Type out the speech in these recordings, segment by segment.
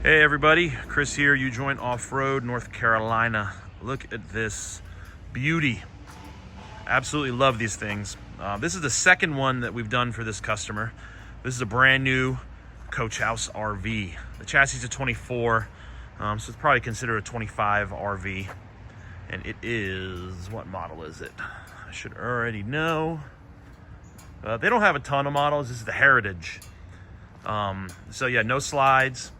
Hey everybody, Chris here, U-Joint Off-Road, North Carolina. Look at this beauty. Absolutely love these things. This is the second one that we've done for this customer. This is a brand new Coach House RV. The chassis is a 24, so it's probably considered a 25 RV. And it is, what model is it? I should already know. They don't have a ton of models. This is the Heritage. So yeah, no slides.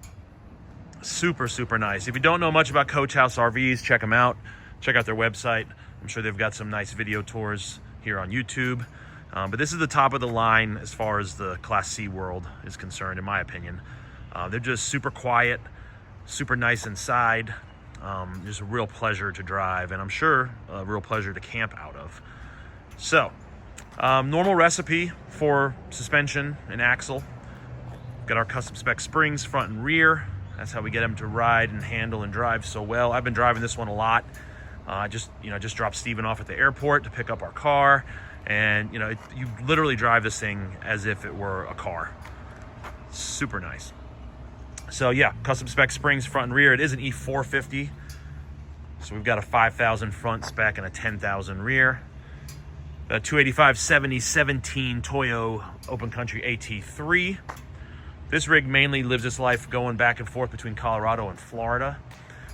Super nice. If you don't know much about Coach House RVs, check them out. Check out their website. I'm sure they've got some nice video tours here on YouTube. But this is the top of the line as far as the Class C world is concerned, in my opinion. They're just super quiet, super nice inside. Just a real pleasure to drive, and I'm sure a real pleasure to camp out of. So, normal recipe for suspension and axle. Got our custom spec springs front and rear. That's how we get them to ride and handle and drive so well. I've been driving this one a lot. Just dropped Steven off at the airport to pick up our car. And, you literally drive this thing as if it were a car. Super nice. So, yeah, custom spec springs front and rear. It is an E450. So we've got a 5,000 front spec and a 10,000 rear. A 285/70/17 Toyo Open Country AT3. This rig mainly lives its life going back and forth between Colorado and Florida.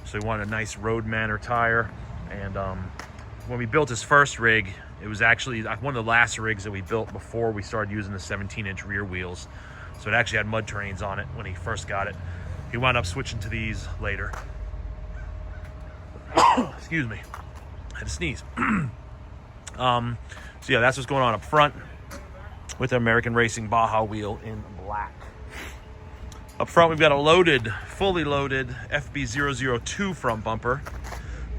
So we wanted a nice road manner tire. And when we built his first rig, it was actually one of the last rigs that we built before we started using the 17-inch rear wheels. So it actually had mud terrains on it when he first got it. He wound up switching to these later. Excuse me, I had to sneeze. So yeah, that's what's going on up front with the American Racing Baja wheel in black. Up front, we've got a fully loaded FB002 front bumper.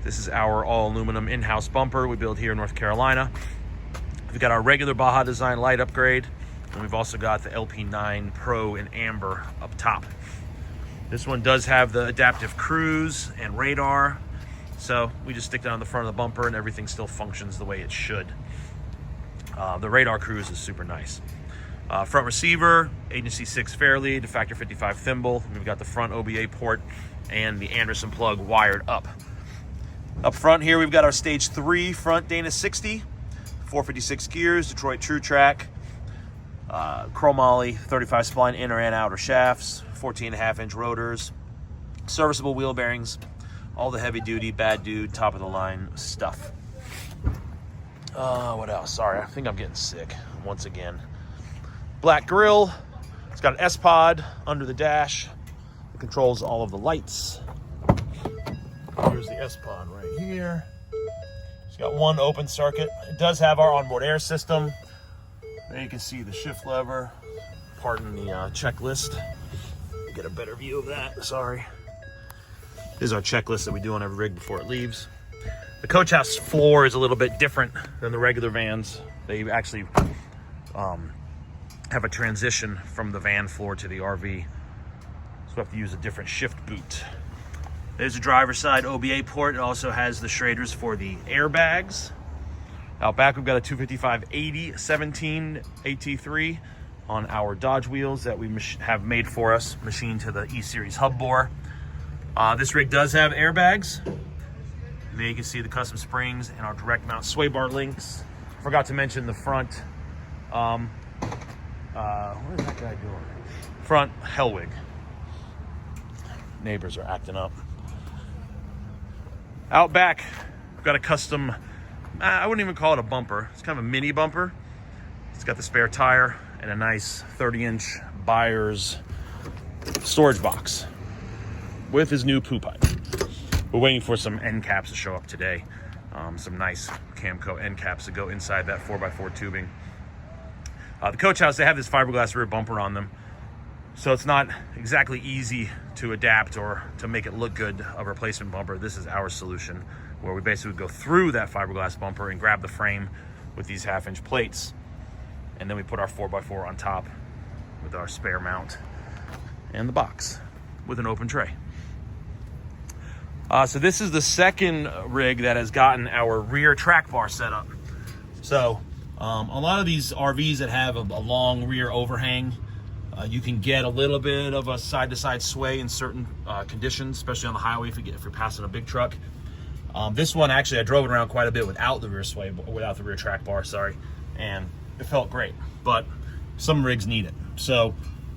This is our all-aluminum in-house bumper we build here in North Carolina. We've got our regular Baja design light upgrade, and we've also got the LP9 Pro in amber up top. This one does have the adaptive cruise and radar, so we just stick that on the front of the bumper and everything still functions the way it should. The radar cruise is super nice. Front receiver, Agency 6 fairlead, Factor 55 thimble. We've got the front OBA port and the Anderson plug wired up. Up front here, we've got our Stage 3 front Dana 60, 456 gears, Detroit True Track, chromoly, 35 spline inner and outer shafts, 14.5-inch rotors, serviceable wheel bearings, all the heavy duty, bad dude, top of the line stuff. What else? Sorry, I think I'm getting sick once again. Black grille. It's got an S-Pod under the dash. It controls all of the lights. Here's the S-Pod right here. It's got one open circuit. It does have our onboard air system. There you can see the shift lever. Pardon the checklist. Get a better view of that. Sorry. This is our checklist that we do on every rig before it leaves. The Coach House floor is a little bit different than the regular vans. They actually have a transition from the van floor to the RV. So we have to use a different shift boot. There's a driver's side OBA port. It also has the shraders for the airbags. Out back, we've got a 255/80/17 AT3 on our Dodge wheels that we have made for us, machined to the E-Series hub bore. This rig does have airbags. There you can see the custom springs and our direct mount sway bar links. Forgot to mention the front. What is that guy doing? Front Hellwig. Neighbors are acting up. Out back, we've got a custom, I wouldn't even call it a bumper. It's kind of a mini bumper. It's got the spare tire and a nice 30-inch Byers storage box with his new poo pipe. We're waiting for some end caps to show up today. Some nice Camco end caps to go inside that 4x4 tubing. The Coach House, they have this fiberglass rear bumper on them, so it's not exactly easy to adapt or to make it look good, a replacement bumper. This is our solution, where we basically go through that fiberglass bumper and grab the frame with these 1/2-inch plates, and then we put our 4x4 on top with our spare mount and the box with an open tray. So this is the second rig that has gotten our rear track bar set up. So a lot of these RVs that have a long rear overhang, You can get a little bit of a side-to-side sway in certain conditions, especially on the highway if you're passing a big truck. This one, actually, I drove it around quite a bit without the rear sway, without the rear track bar, sorry, and it felt great, but some rigs need it. So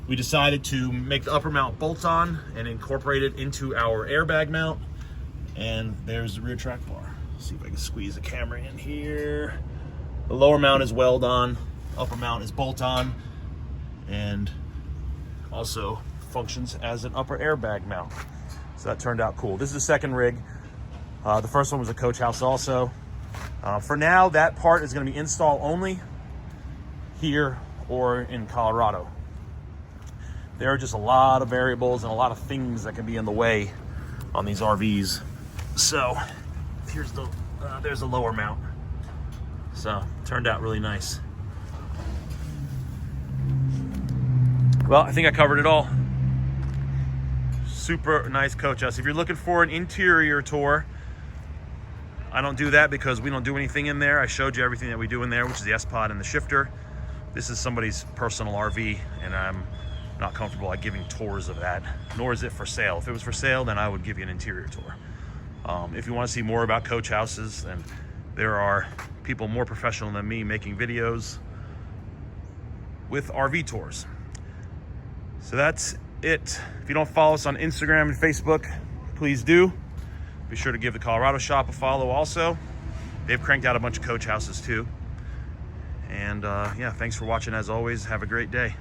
we decided to make the upper mount bolt-on and incorporate it into our airbag mount, and there's the rear track bar. Let's see if I can squeeze the camera in here. The lower mount is weld-on, upper mount is bolt-on, and also functions as an upper airbag mount. So that turned out cool. This is the second rig. The first one was a coach house also. For now, that part is going to be install only here or in Colorado. There are just a lot of variables and a lot of things that can be in the way on these RVs. So here's there's the lower mount. So turned out really nice. Well, I think I covered it all. Super nice coach house. If you're looking for an interior tour, I don't do that because we don't do anything in there. I showed you everything that we do in there, which is the S-Pod and the shifter. This is somebody's personal RV, and I'm not comfortable at giving tours of that, nor is it for sale. If it was for sale, then I would give you an interior tour. If you want to see more about coach houses, and there are people more professional than me making videos with RV tours. So that's it. If you don't follow us on Instagram and Facebook, please do. Be sure to give the Colorado shop a follow also. They've cranked out a bunch of coach houses too. And yeah, thanks for watching as always. Have a great day.